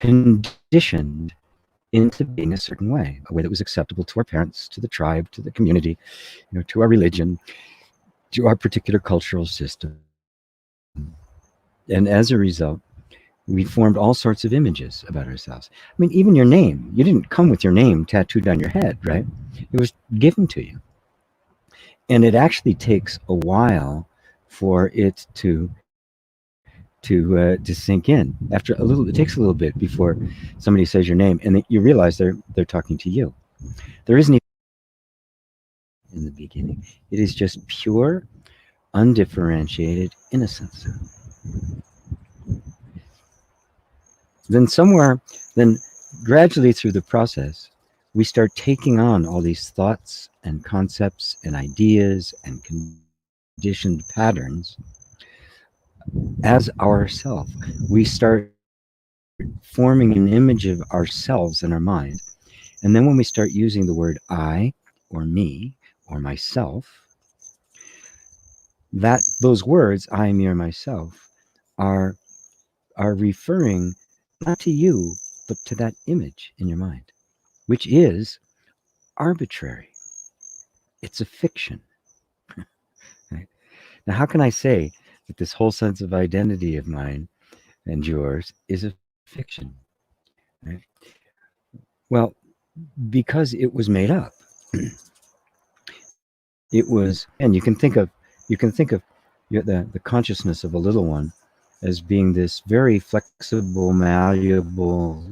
conditioned into being a certain way, a way that was acceptable to our parents, to the tribe, to the community, to our religion, to our particular cultural system. And as a result, we formed all sorts of images about ourselves. I mean, even your name. You didn't come with your name tattooed on your head, right? It was given to you. And it actually takes a while for it to sink in. After a little, it takes a little bit before somebody says your name, and you realize they're talking to you. There isn't even in the beginning. It is just pure, undifferentiated innocence. Then gradually through the process, we start taking on all these thoughts and concepts and ideas and conditioned patterns as ourself. We start forming an image of ourselves in our mind. And then when we start using the word I or me or myself, that those words, I, me, or myself, are referring not to you, but to that image in your mind, which is arbitrary. It's a fiction. Right? Now, how can I say that this whole sense of identity of mine and yours is a fiction? Right? Well, because it was made up. It was, and you can think of the consciousness of a little one as being this very flexible, malleable,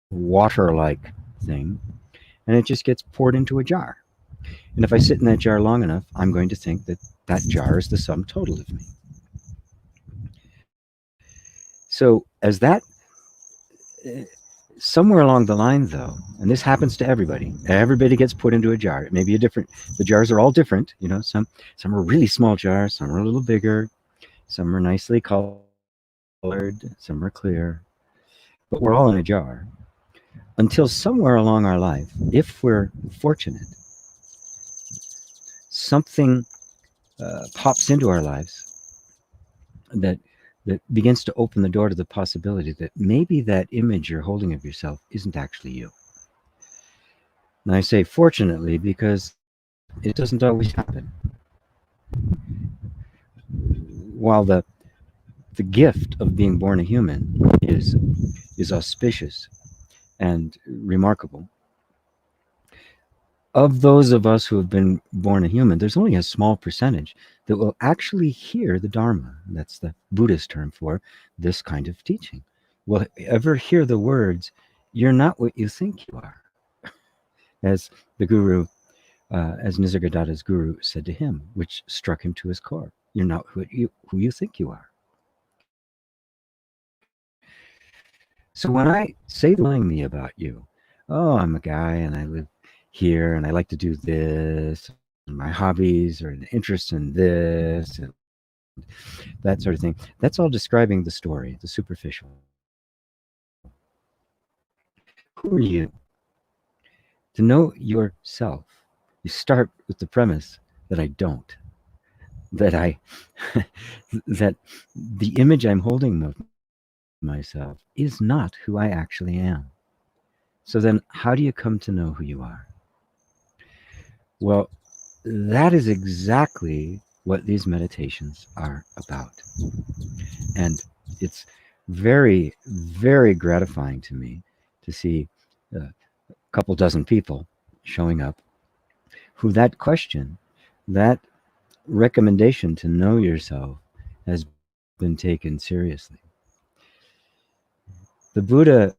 water-like thing, and it just gets poured into a jar. And if I sit in that jar long enough, I'm going to think that that jar is the sum total of me. So as that, somewhere along the line though, and this happens to everybody gets put into a jar. It may be the jars are all different, some are really small jars, some are a little bigger, some are nicely colored, some are clear, but we're all in a jar. Until somewhere along our life, if we're fortunate, something pops into our lives that begins to open the door to the possibility that maybe that image you're holding of yourself isn't actually you. And I say fortunately because it doesn't always happen. While the gift of being born a human is auspicious and remarkable, of those of us who have been born a human, there's only a small percentage that will actually hear the Dharma. That's the Buddhist term for this kind of teaching. Will ever hear the words, "You're not what you think you are," as the guru, as Nisargadatta's guru said to him, which struck him to his core. You're not who you think you are. So when I say telling me about you, oh, I'm a guy and I live here and I like to do this, and my hobbies are an interest in this and that sort of thing, that's all describing the story, the superficial. Who are you? To know yourself, you start with the premise that I don't, that that the image I'm holding of myself is not who I actually am. So then how do you come to know who you are? Well, that is exactly what these meditations are about. And it's very, very gratifying to me to see a couple dozen people showing up who that question, that recommendation to know yourself has been taken seriously. The Buddha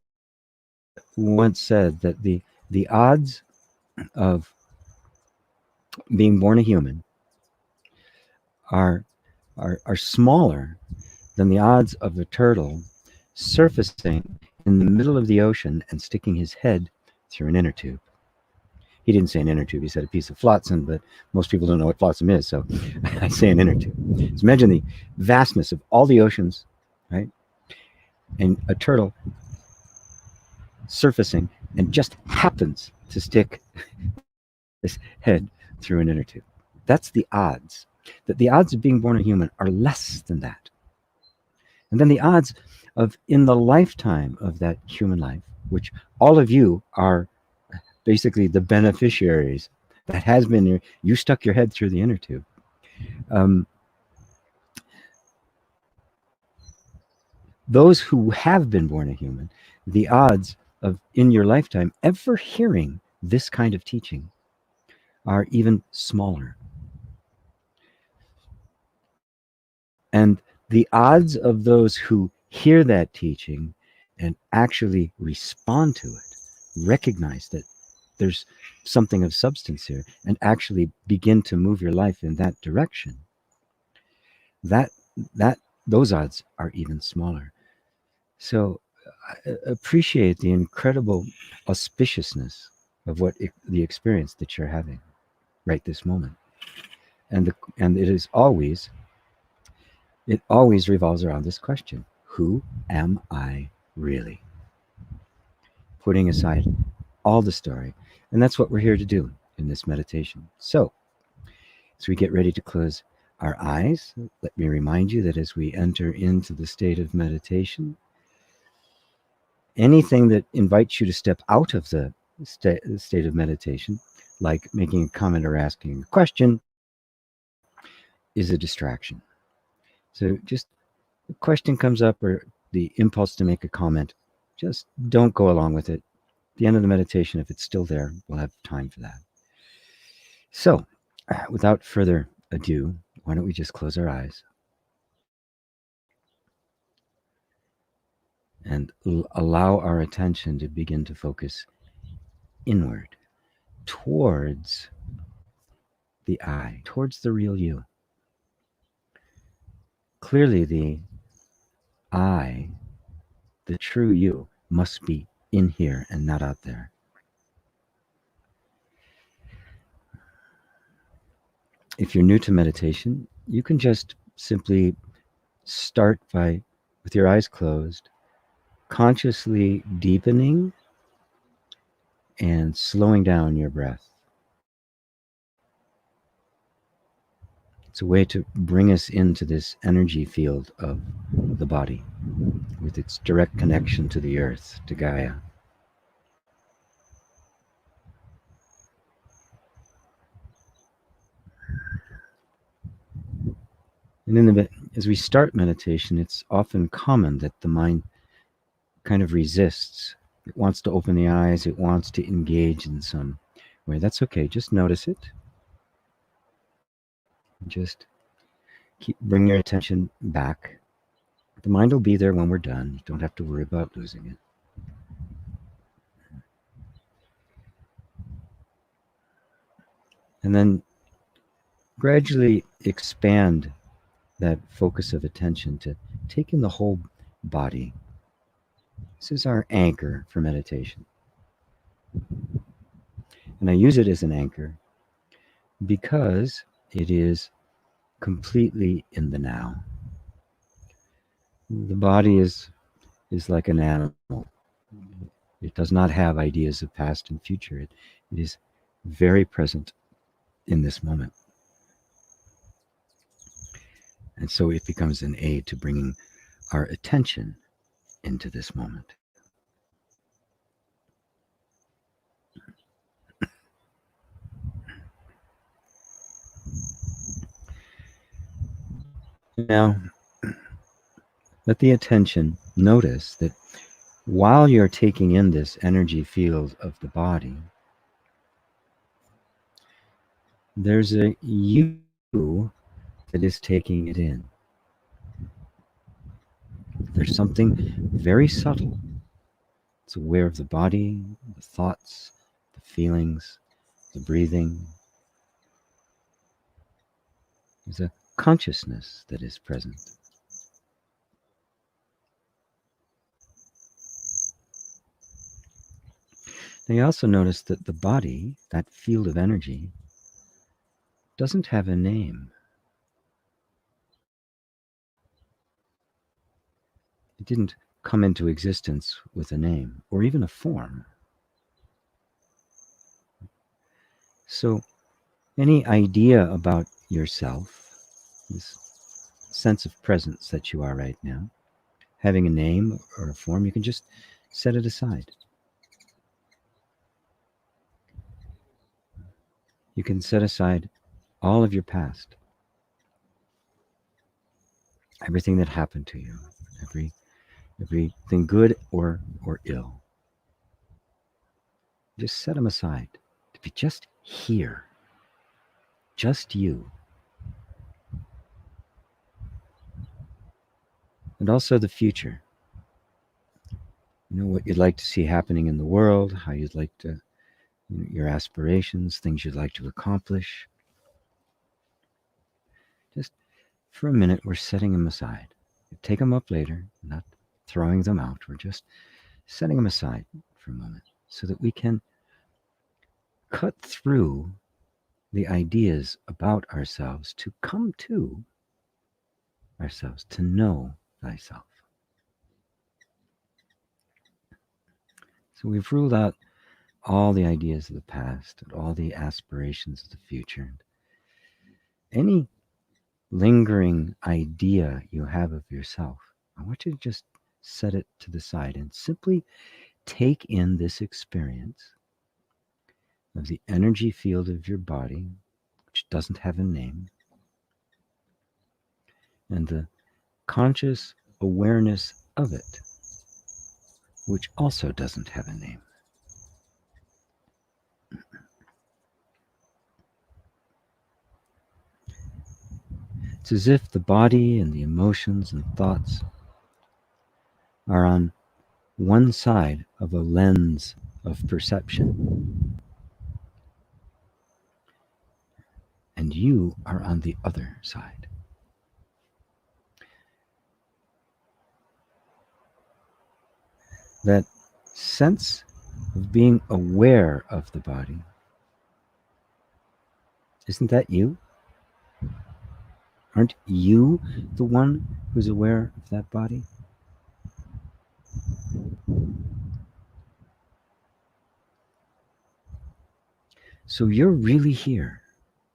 once said that the odds of being born a human are smaller than the odds of a turtle surfacing in the middle of the ocean and sticking his head through an inner tube. He didn't say an inner tube, he said a piece of flotsam, but most people don't know what flotsam is, so I say an inner tube. So imagine the vastness of all the oceans, right? And a turtle surfacing and just happens to stick his head through an inner tube. That's the odds. That the odds of being born a human are less than that. And then the odds of in the lifetime of that human life, which all of you are basically the beneficiaries. That has been your, you stuck your head through the inner tube. Um, those who have been born a human, the odds of in your lifetime ever hearing this kind of teaching are even smaller. And the odds of those who hear that teaching and actually respond to it, recognize that there's something of substance here, and actually begin to move your life in that direction, that that those odds are even smaller. So appreciate the incredible auspiciousness of the experience that you're having right this moment, and it always revolves around this question: who am I really? Putting aside all the story, and that's what we're here to do in this meditation. So as we get ready to close our eyes, let me remind you that as we enter into the state of meditation, anything that invites you to step out of the state of meditation, like making a comment or asking a question, is a distraction. So just a question comes up or the impulse to make a comment, just don't go along with it. At the end of the meditation, if it's still there, we'll have time for that. So without further ado, why don't we just close our eyes and allow our attention to begin to focus inward towards the I, towards the real you. Clearly, the I, the true you, must be in here and not out there. If you're new to meditation, you can just simply start by, with your eyes closed, consciously deepening and slowing down your breath. It's a way to bring us into this energy field of the body with its direct connection to the earth, to Gaia. And as we start meditation, it's often common that the mind kind of resists. It wants to open the eyes, it wants to engage in some way. That's okay, just notice it. Just bring your attention back. The mind will be there when we're done. You don't have to worry about losing it. And then gradually expand that focus of attention to take in the whole body. This is our anchor for meditation. And I use it as an anchor because it is completely in the now. The body is like an animal. It does not have ideas of past and future. It is very present in this moment. And so it becomes an aid to bringing our attention into this moment. Now, let the attention notice that while you're taking in this energy field of the body, there's a you that is taking it in. There's something very subtle. It's aware of the body, the thoughts, the feelings, the breathing. There's a consciousness that is present. Now you also notice that the body, that field of energy, doesn't have a name. It didn't come into existence with a name or even a form. So any idea about yourself, this sense of presence that you are right now, having a name or a form, you can just set it aside. You can set aside all of your past, everything that happened to you, everything good or ill. Just set them aside to be just here, just you. And also the future. What you'd like to see happening in the world, how you'd like to, your aspirations, things you'd like to accomplish. Just for a minute, we're setting them aside. Take them up later, not throwing them out. We're just setting them aside for a moment so that we can cut through the ideas about ourselves to come to ourselves, to know thyself. So we've ruled out all the ideas of the past and all the aspirations of the future. Any lingering idea you have of yourself, I want you to just set it to the side and simply take in this experience of the energy field of your body, which doesn't have a name, and the conscious awareness of it, which also doesn't have a name. It's as if the body and the emotions and thoughts are on one side of a lens of perception, and you are on the other side. That sense of being aware of the body, isn't that you? Aren't you the one who's aware of that body? So you're really here.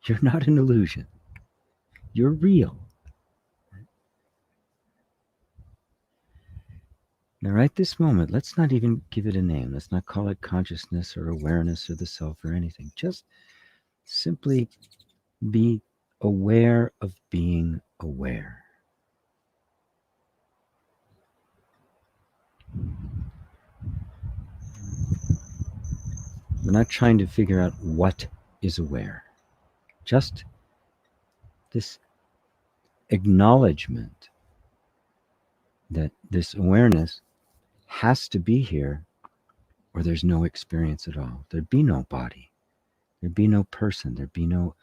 You're not an illusion. You're real. Now, right this moment, let's not even give it a name. Let's not call it consciousness or awareness or the self or anything. Just simply be aware of being aware. We're not trying to figure out what is aware. Just this acknowledgement that this awareness has to be here or there's no experience at all. There'd be no body. There'd be no person. There'd be no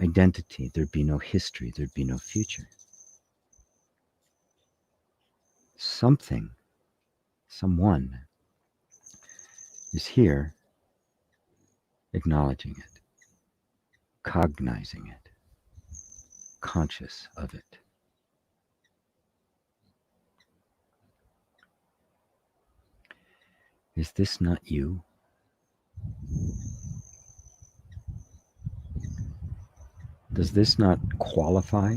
identity. There'd be no history. There'd be no future. Something, someone is here acknowledging it, cognizing it, conscious of it. Is this not you? Does this not qualify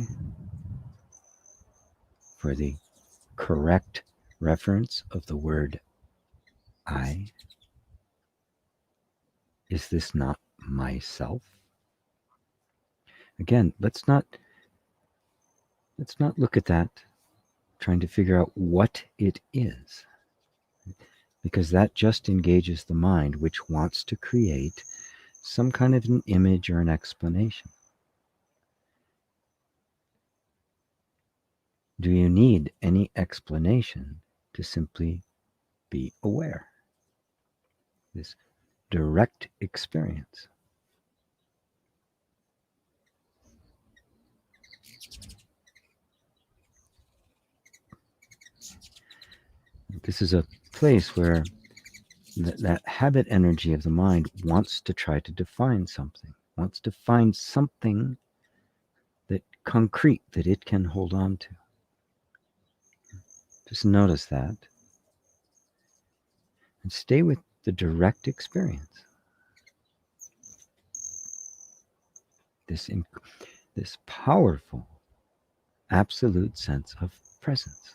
for the correct reference of the word I? Is this not myself? Again, let's not look at that trying to figure out what it is, because that just engages the mind, which wants to create some kind of an image or an explanation. Do you need any explanation to simply be aware? This direct experience. This is a place where that habit energy of the mind wants to try to define something, wants to find something that concrete that it can hold on to. Just notice that and stay with the direct experience. This powerful, absolute sense of presence.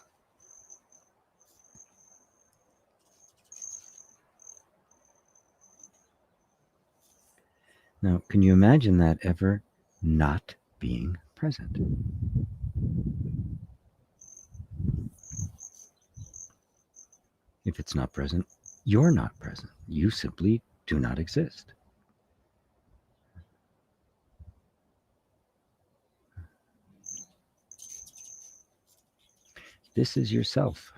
Now, can you imagine that ever not being present? If it's not present, you're not present. You simply do not exist. This is yourself,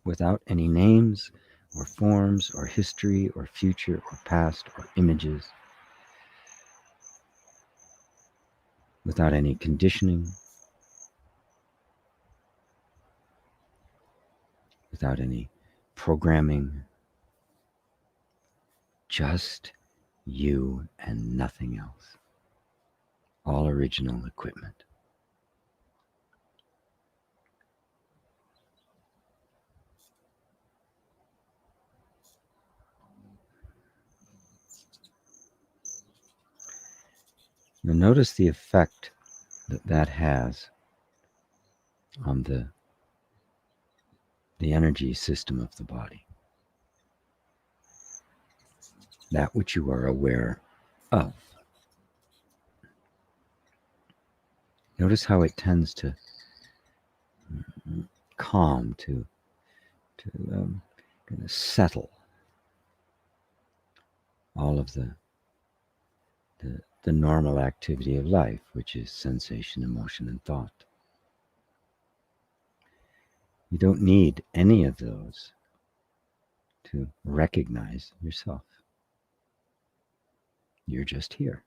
without any names or forms or history or future or past or images, without any conditioning, without any programming, just you and nothing else. All original equipment. Now notice the effect that that has on the energy system of the body. That which you are aware of. Notice how it tends to calm, to kind of settle all of the normal activity of life, which is sensation, emotion, and thought. You don't need any of those to recognize yourself. You're just here.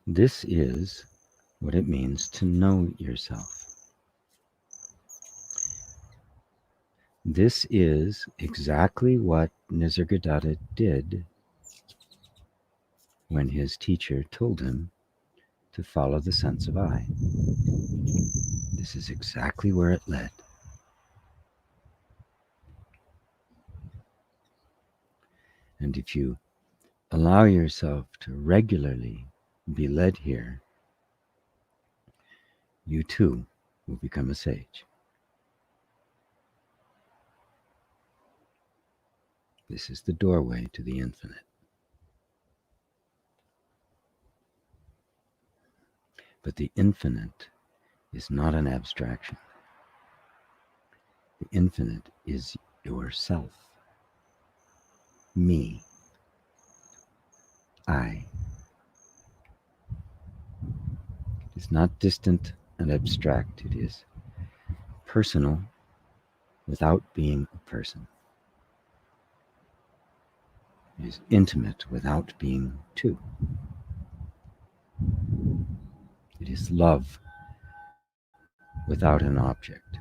This is what it means to know yourself. This is exactly what Nisargadatta did when his teacher told him to follow the sense of I. This is exactly where it led. And if you allow yourself to regularly be led here, you too will become a sage. This is the doorway to the infinite. But the infinite is not an abstraction. The infinite is yourself. Me. I. It is not distant and abstract. It is personal without being a person. It is intimate without being two. It is love without an object.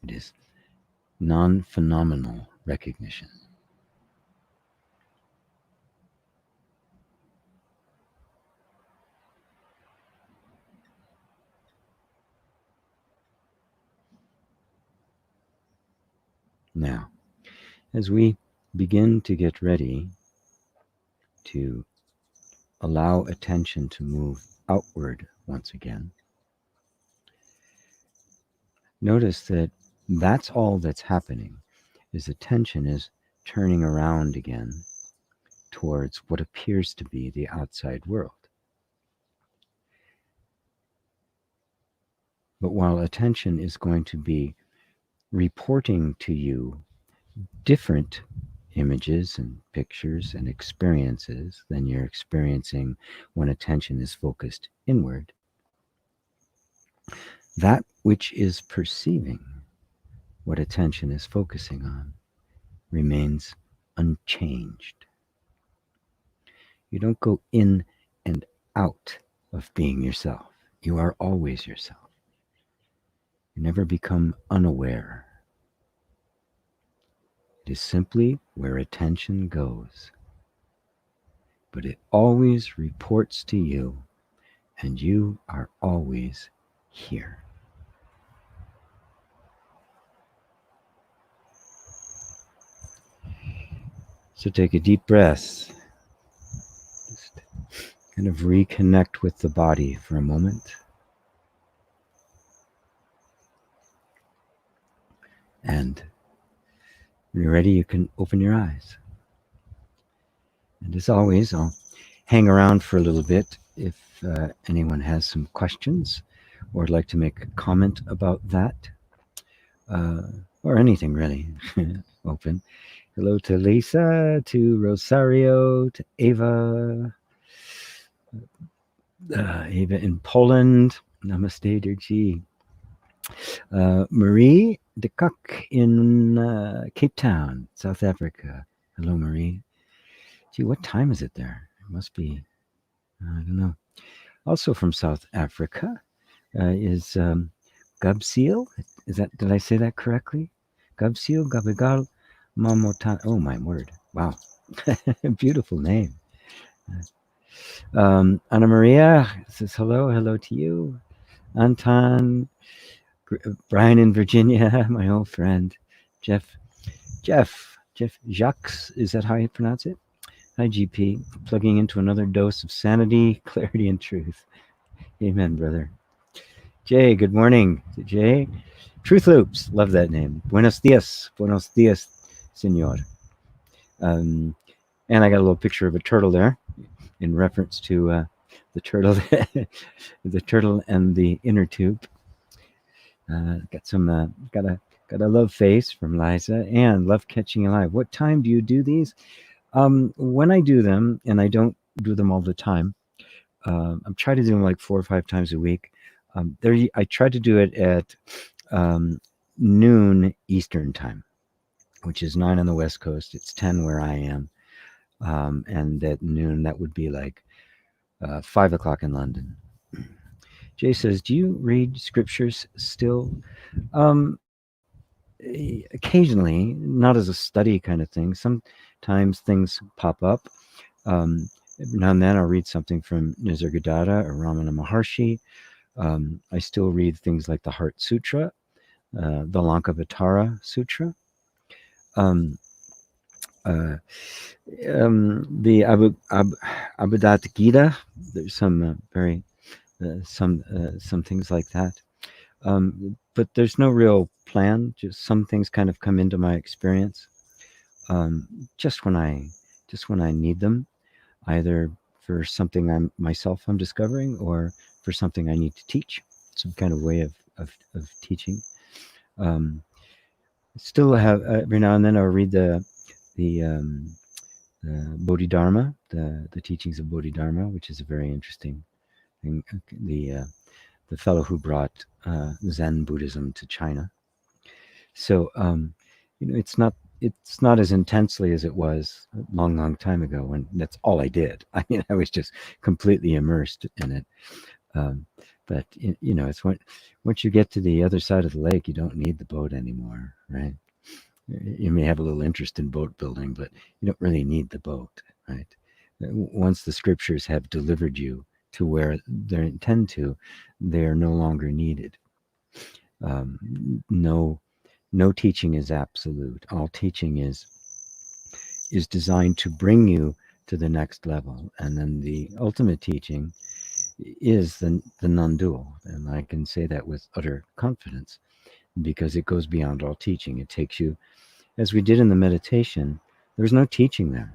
It is non-phenomenal recognition. Now, as we begin to get ready to allow attention to move outward once again, notice that that's all that's happening, is attention is turning around again towards what appears to be the outside world. But while attention is going to be reporting to you different images and pictures and experiences than you're experiencing when attention is focused inward, that which is perceiving what attention is focusing on remains unchanged. You don't go in and out of being yourself. You are always yourself. You never become unaware. It is simply where attention goes. But it always reports to you, and you are always here. So take a deep breath. Just kind of reconnect with the body for a moment. And when you're ready, you can open your eyes. And as always, I'll hang around for a little bit if anyone has some questions or would like to make a comment about that, uh, or anything really. Open. Hello to Lisa, to Rosario, to Ava, Ava in Poland. Namaste, dear G. Marie de Kock in Cape Town, South Africa. Hello, Marie. Gee, what time is it there? It must be, I don't know. Also from South Africa is Gubseal. Is that, did I say that correctly? Gubseal, Gabigal, Mamotan. Oh, my word. Wow. Beautiful name. Anna Maria says hello. Hello to you. Anton, Brian in Virginia, my old friend. Jeff Jacques, is that how you pronounce it? Hi, GP. Plugging into another dose of sanity, clarity, and truth. Amen, brother. Jay, good morning. Jay, Truth Loops, love that name. Buenos dias, senor. And I got a little picture of a turtle there in reference to the turtle, the turtle and the inner tube. Got some, got a love face from Liza and love catching alive. What time do you do these? When I do them, and I don't do them all the time, I'm trying to do them like 4 or 5 times a week. I try to do it at noon Eastern time, which is 9 on the West Coast. It's 10 where I am. And at noon, that would be like 5 o'clock in London. Jay says, do you read scriptures still? Occasionally, not as a study kind of thing. Sometimes things pop up. Now and then I'll read something from Nisargadatta or Ramana Maharshi. I still read things like the Heart Sutra, the Lankavatara Sutra, the Abhidharma Gita. There's some some things like that. But there's no real plan. Just some things kind of come into my experience just when I need them, either for something I'm discovering, or for something I need to teach, some kind of way of teaching. Still have every now and then I'll read the Bodhidharma, the teachings of Bodhidharma, which is a very interesting thing. The fellow who brought Zen Buddhism to China. So it's not as intensely as it was a long time ago when that's all I did. I mean, I was just completely immersed in it. But it's once you get to the other side of the lake, you don't need the boat anymore, right? You may have a little interest in boat building, but you don't really need the boat, right? Once the scriptures have delivered you to where they intend to, they are no longer needed. No teaching is absolute. All teaching is designed to bring you to the next level, and then the ultimate teaching is the non-dual, and I can say that with utter confidence because it goes beyond all teaching. It takes you, as we did in the meditation, there's no teaching there.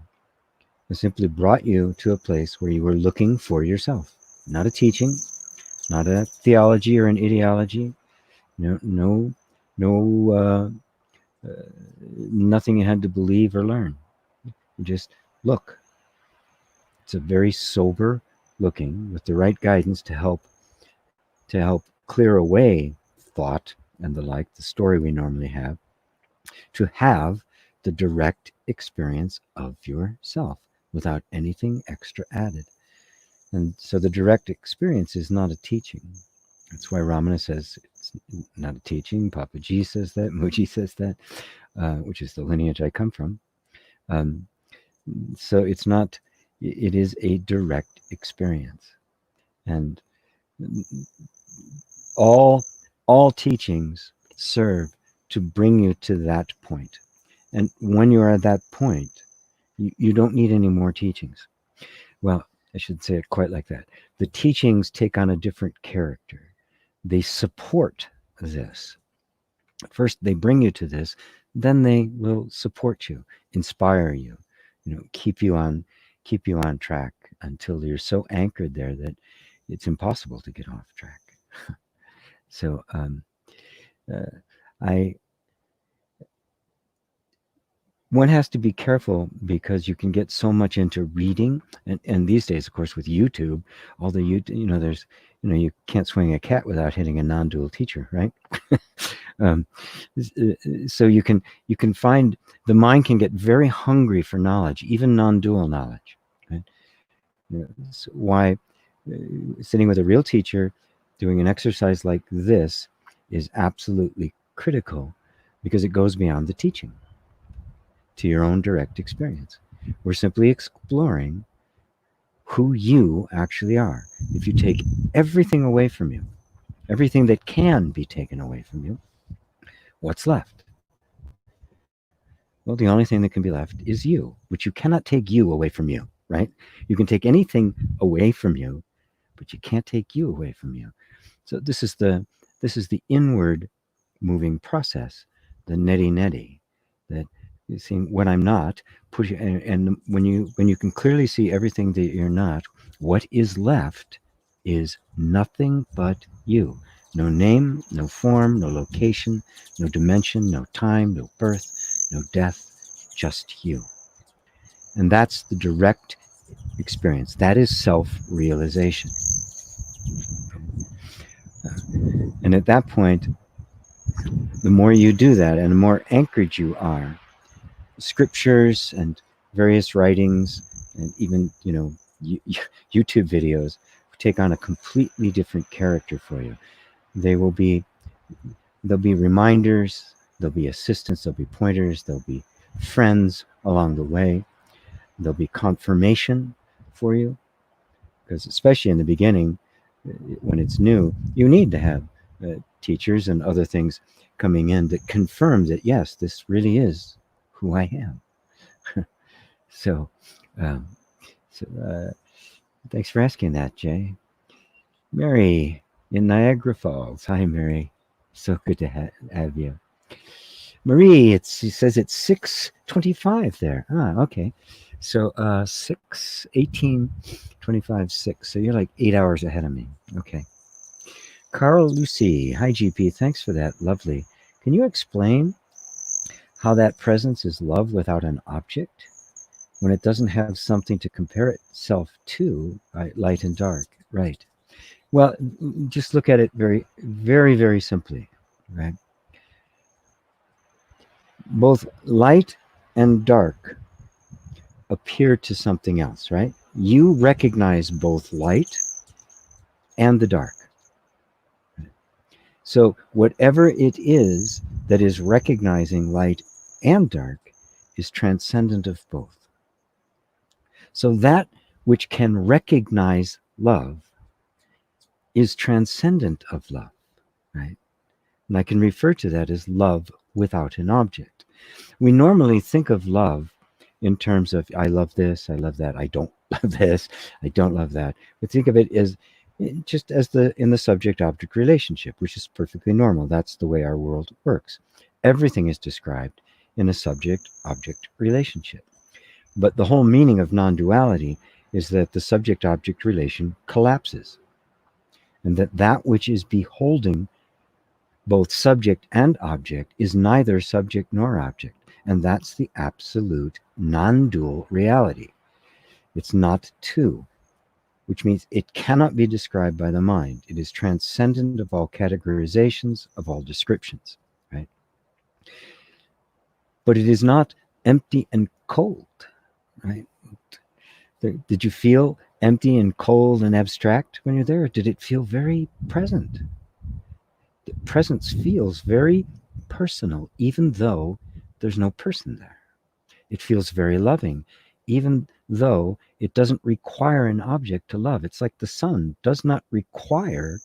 It simply brought you to a place where you were looking for yourself, not a teaching, not a theology or an ideology, no nothing you had to believe or learn. You just look. It's a very sober looking with the right guidance to help clear away thought and the like, the story we normally have, to have the direct experience of yourself without anything extra added. And so the direct experience is not a teaching. That's why Ramana says it's not a teaching. Papaji says that. Mooji says that, which is the lineage I come from. So it's not, it is a direct experience. And all teachings serve to bring you to that point. And when you are at that point, You don't need any more teachings. Well, I should say it quite like that. The teachings take on a different character. They support this. First, they bring you to this, then they will support you, inspire you, keep you on track until you're so anchored there that it's impossible to get off track. So I one has to be careful because you can get so much into reading, and these days, of course, with YouTube, all the there's you can't swing a cat without hitting a non-dual teacher, right? um, so you can find the mind can get very hungry for knowledge, even non-dual knowledge. Right? So why sitting with a real teacher, doing an exercise like this is absolutely critical, because it goes beyond the teaching to your own direct experience. We're simply exploring who you actually are. If you take everything away from you, everything that can be taken away from you, what's left? Well, the only thing that can be left is you, which you cannot take you away from you, right? You can take anything away from you, but you can't take you away from you. So this is the inward moving process, the neti, that you see what I'm not, push, and when you can clearly see everything that you're not, what is left is nothing but you. No name, no form, no location, no dimension, no time, no birth, no death, just you. And that's the direct experience. That is self-realization. And at that point, the more you do that and the more anchored you are, scriptures and various writings and even YouTube videos take on a completely different character for you. There'll be reminders, there'll be assistance, there'll be pointers, there'll be friends along the way, there'll be confirmation for you, because especially in the beginning, when it's new, you need to have teachers and other things coming in that confirm that yes, this really is who I am. So, thanks for asking that, Jay. Mary in Niagara Falls. Hi, Mary. So good to have you. Marie, she says it's 6:25 there. Okay. So 6:18:25 6. So you're like 8 hours ahead of me. Okay. Carl Lucy. Hi, GP. Thanks for that. Lovely. Can you explain how that presence is love without an object, when it doesn't have something to compare itself to, light and dark? Right. Well, just look at it very, very, very simply, right? Both light and dark appear to something else, right? You recognize both light and the dark. So whatever it is that is recognizing light and dark is transcendent of both. So that which can recognize love is transcendent of love, right? And I can refer to that as love without an object. We normally think of love in terms of I love this, I love that, I don't love this, I don't love that. We think of it as just as in the subject-object relationship, which is perfectly normal. That's the way our world works. Everything is described in a subject-object relationship. But the whole meaning of non-duality is that the subject-object relation collapses, and that which is beholding both subject and object is neither subject nor object. And that's the absolute non-dual reality. It's not two, which means it cannot be described by the mind. It is transcendent of all categorizations, of all descriptions, right? But it is not empty and cold, right? Did you feel empty and cold and abstract when you're there? Or did it feel very present? The presence feels very personal, even though there's no person there. It feels very loving, even though it doesn't require an object to love. It's like the sun does not require,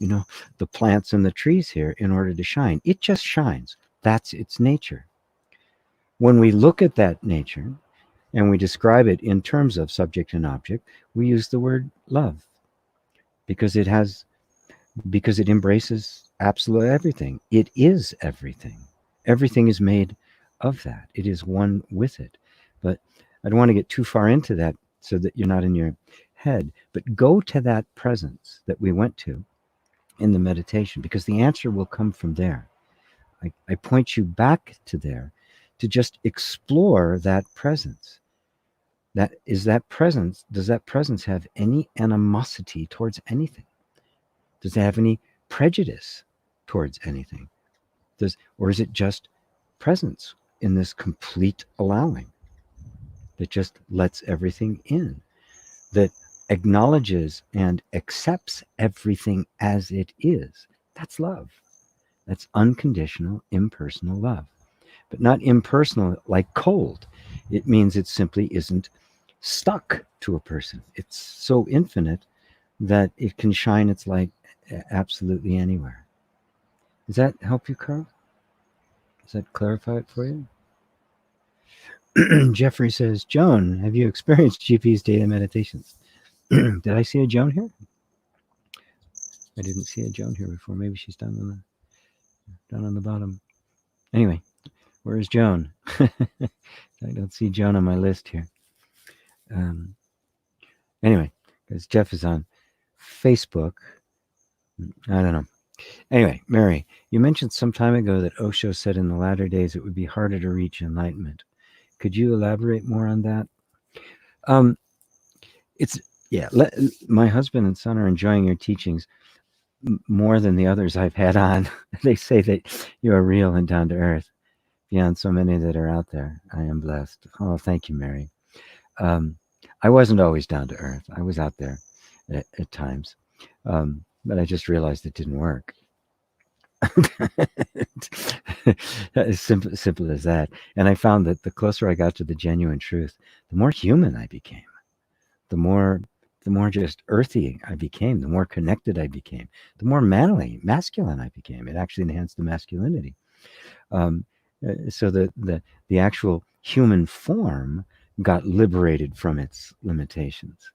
the plants and the trees here in order to shine. It just shines. That's its nature. When we look at that nature, and we describe it in terms of subject and object, we use the word love because it embraces absolute everything. It is everything. Everything is made of that. It is one with it. But I don't want to get too far into that so that you're not in your head. But go to that presence that we went to in the meditation, because the answer will come from there. I point you back to there to just explore that presence. Does that presence have any animosity towards anything? Does it have any prejudice towards anything? Or is it just presence in this complete allowing that just lets everything in, that acknowledges and accepts everything as it is? That's love. That's unconditional, impersonal love. But not impersonal like cold. It means it simply isn't stuck to a person. It's so infinite that it can shine its light absolutely anywhere. Does that help you, Carl? Does that clarify it for you? Jeffrey says, Joan, have you experienced GP's data meditations? Did I see a Joan here? I didn't see a Joan here before. Maybe she's down on the bottom. Anyway, where is Joan? I don't see Joan on my list here. Anyway, because Jeff is on Facebook. I don't know. Anyway, Mary, you mentioned some time ago that Osho said in the latter days it would be harder to reach enlightenment. Could you elaborate more on that? My husband and son are enjoying your teachings more than the others I've had on. They say that you are real and down to earth beyond so many that are out there. I am blessed. Oh, thank you, Mary. I wasn't always down to earth. I was out there at times, but I just realized it didn't work. As simple as that. And I found that the closer I got to the genuine truth, the more human I became, the more just earthy I became, the more connected I became, the more masculine I became. It actually enhanced the masculinity. So the actual human form got liberated from its limitations.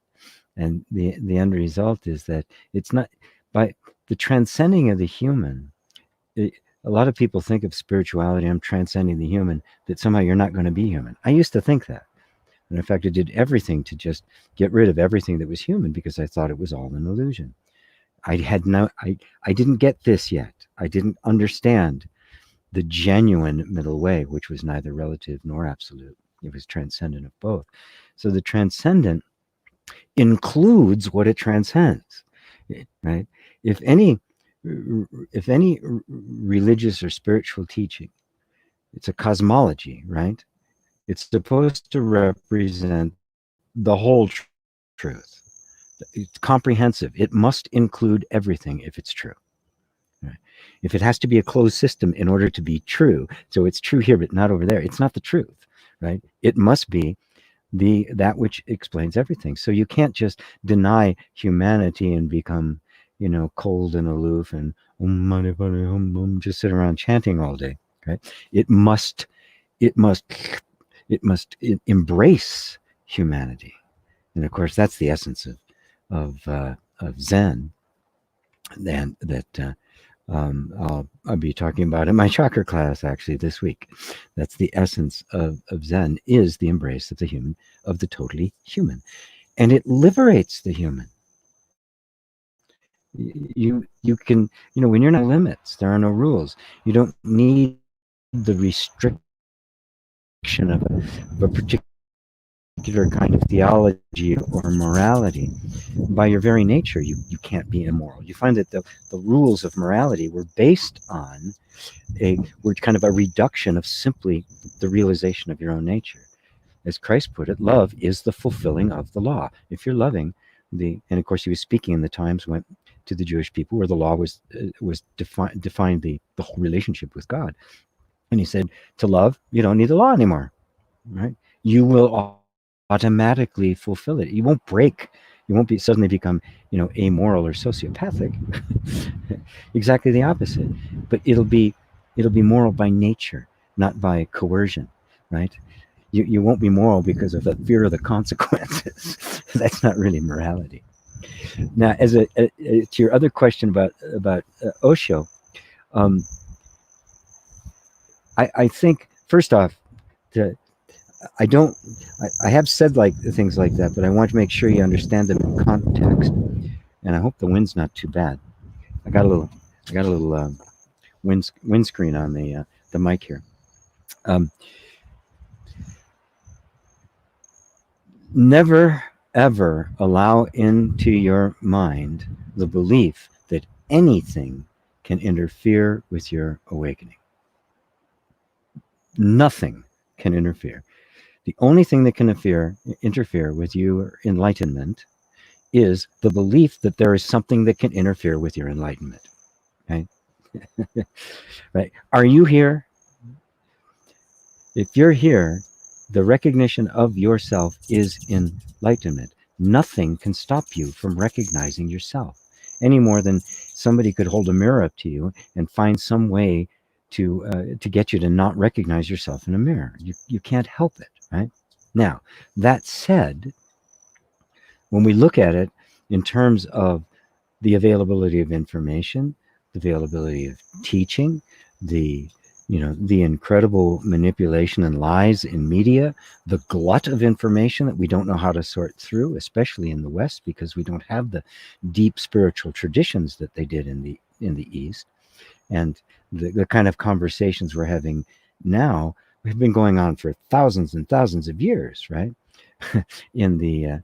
And the end result is that it's not by the transcending of the human. A lot of people think of spirituality, I'm transcending the human, that somehow you're not going to be human. I used to think that. And in fact, I did everything to just get rid of everything that was human because I thought it was all an illusion. I didn't get this yet. I didn't understand the genuine middle way, which was neither relative nor absolute. It was transcendent of both. So the transcendent includes what it transcends, right? If any religious or spiritual teaching, it's a cosmology, right? It's supposed to represent the whole truth. It's comprehensive. It must include everything if it's true. Right? If it has to be a closed system in order to be true, so it's true here but not over there, it's not the truth, right? It must be that which explains everything. So you can't just deny humanity and become, cold and aloof and just sit around chanting all day, right? It must embrace humanity, and of course that's the essence of Zen. And that I'll be talking about in my chakra class actually this week. That's the essence of Zen, is the embrace of the human, of the totally human, and it liberates the human. You can, when you're not limits, there are no rules. You don't need the restriction of a particular kind of theology or morality. By your very nature, you can't be immoral. You find that the rules of morality were based on were kind of a reduction of simply the realization of your own nature. As Christ put it, love is the fulfilling of the law. If you're loving and of course he was speaking in the times when to the Jewish people where the law was defined the whole relationship with God. And he said, to love, you don't need the law anymore, right? You will automatically fulfill it. You won't break. You won't suddenly become, amoral or sociopathic. Exactly the opposite. But it'll be moral by nature, not by coercion, right? You won't be moral because of the fear of the consequences. That's not really morality. Now, to your other question about Osho, um, I think first off, to, I don't. I have said like things like that, but I want to make sure you understand them in context. And I hope the wind's not too bad. I got a little. Windscreen on the mic here. Um, Never ever allow into your mind the belief that anything can interfere with your awakening. Nothing can interfere. The only thing that can interfere with your enlightenment is the belief that there is something that can interfere with your enlightenment. Okay? Right? Are you here? If you're here, the recognition of yourself is enlightenment. Nothing can stop you from recognizing yourself any more than somebody could hold a mirror up to you and find some way to get you to not recognize yourself in a mirror. You can't help it, right? Now, that said, when we look at it in terms of the availability of information, the availability of teaching, the incredible manipulation and lies in media, the glut of information that we don't know how to sort through, especially in the West, because we don't have the deep spiritual traditions that they did in the East, and the kind of conversations we're having now have been going on for thousands and thousands of years, right? in the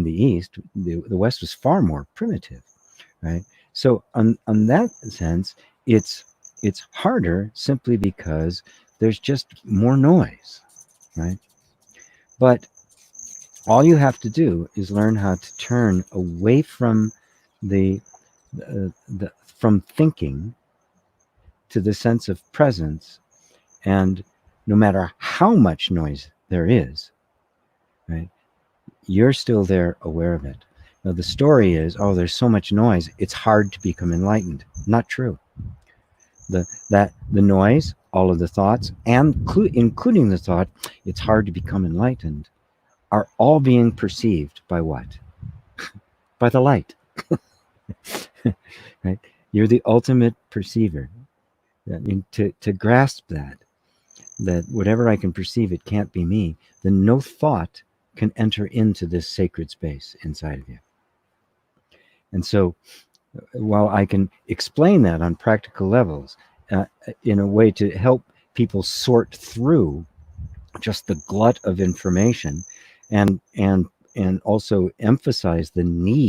East, the West was far more primitive, right? So on that sense, it's harder simply because there's just more noise, right? But all you have to do is learn how to turn away from from thinking to the sense of presence, and no matter how much noise there is, right, you're still there, aware of it. Now the story is, oh, there's so much noise, it's hard to become enlightened. Not true. The noise, all of the thoughts, and including the thought, it's hard to become enlightened, are all being perceived by what? By the light. Right? You're the ultimate perceiver. I mean, to grasp that whatever I can perceive, it can't be me, then no thought can enter into this sacred space inside of you. And so while I can explain that on practical levels, in a way to help people sort through just the glut of information, and also emphasize the need